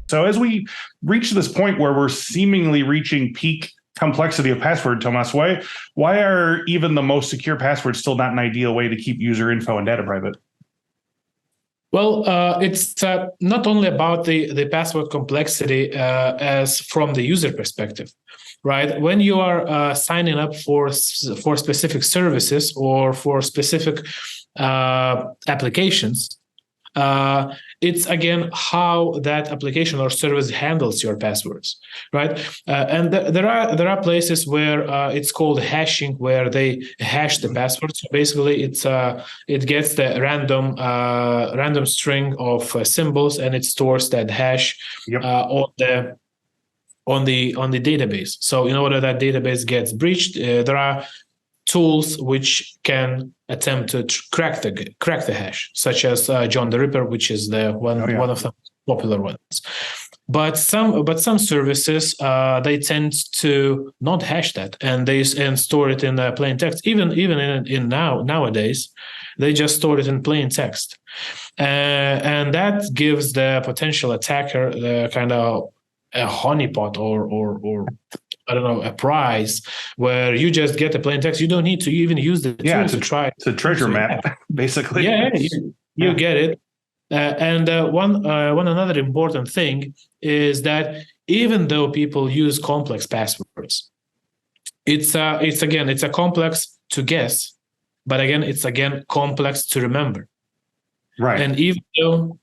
So as we reach this point where we're seemingly reaching peak complexity of password, Tomas, why are even the most secure passwords still not an ideal way to keep user info and data private? Well, it's not only about the password complexity as from the user perspective, right? When you are signing up for specific services or for specific applications, it's again how that application or service handles your passwords, right? And there are places where it's called hashing, where they hash the password. So basically, it gets the random string of symbols and it stores that hash on the database. So in order that database gets breached, there are tools which can attempt to crack the hash, such as John the Ripper, which is the one of the popular ones. But some services they tend to not hash that and store it in plain text. Even in nowadays, they just store it in plain text, and that gives the potential attacker kind of a honeypot or I don't know, a prize where you just get a plain text. You don't need to even use the tool to try. It's a treasure map, basically. Yeah, you get it. And one another important thing is that even though people use complex passwords, it's a complex to guess, but again, it's complex to remember. Right. And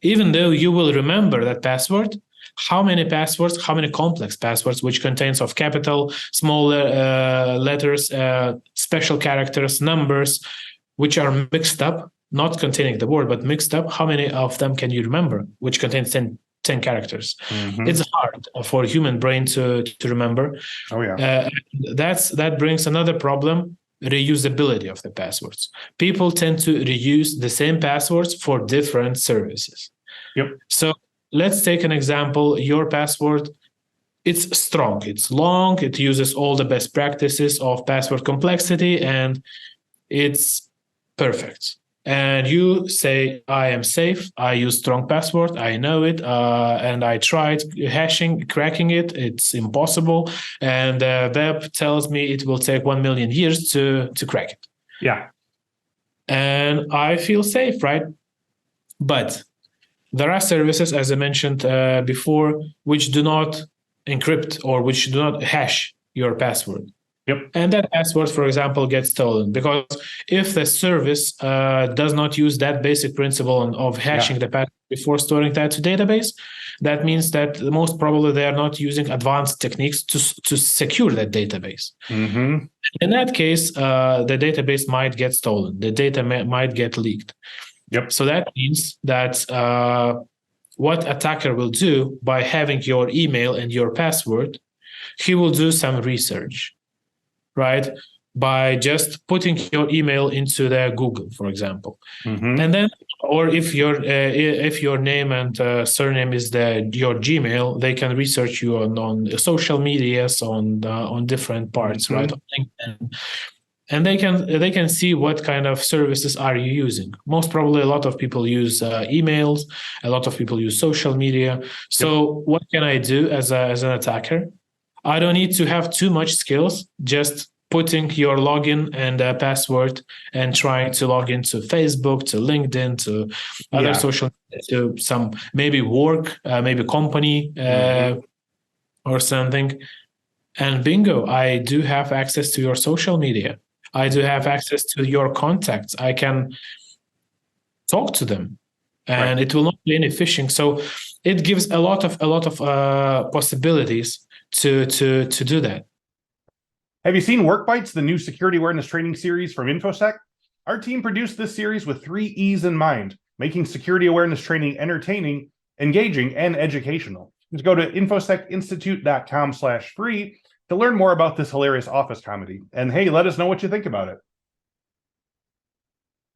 even though you will remember that password, how many complex passwords, which contains of capital, small letters, special characters, numbers, which are mixed up, not containing the word, but mixed up, how many of them can you remember, which contains 10 characters? Mm-hmm. It's hard for a human brain to remember. Oh, yeah. That brings another problem, reusability of the passwords. People tend to reuse the same passwords for different services. Yep. So let's take an example. Your password, it's strong, it's long, it uses all the best practices of password complexity, and it's perfect. And you say, I am safe, I use strong password, I know it, and I tried cracking it, it's impossible. And web tells me it will take 1 million years to crack it. Yeah. And I feel safe, right? But there are services, as I mentioned before, which do not encrypt or which do not hash your password. Yep. And that password, for example, gets stolen because if the service does not use that basic principle of hashing the password before storing that to database, that means that most probably they are not using advanced techniques to secure that database. Mm-hmm. In that case, the database might get stolen. The data might get leaked. Yep. So that means that what attacker will do by having your email and your password, he will do some research, right? By just putting your email into the Google, for example, and then, or if your name and surname is your Gmail, they can research you on social medias on different parts, right? On LinkedIn. And they can see what kind of services are you using. Most probably, a lot of people use emails. A lot of people use social media. So what can I do as an attacker? I don't need to have too much skills. Just putting your login and password and trying to log into Facebook, to LinkedIn, to other social, to some maybe work, maybe company or something. And bingo, I do have access to your social media. I do have access to your contacts. I can talk to them, and it will not be any phishing. So it gives a lot of possibilities to do that. Have you seen Work Bites, the new security awareness training series from Infosec? Our team produced this series with 3 E's in mind, making security awareness training entertaining, engaging, and educational. Just go to infosecinstitute.com/free to learn more about this hilarious office comedy. And hey, let us know what you think about it.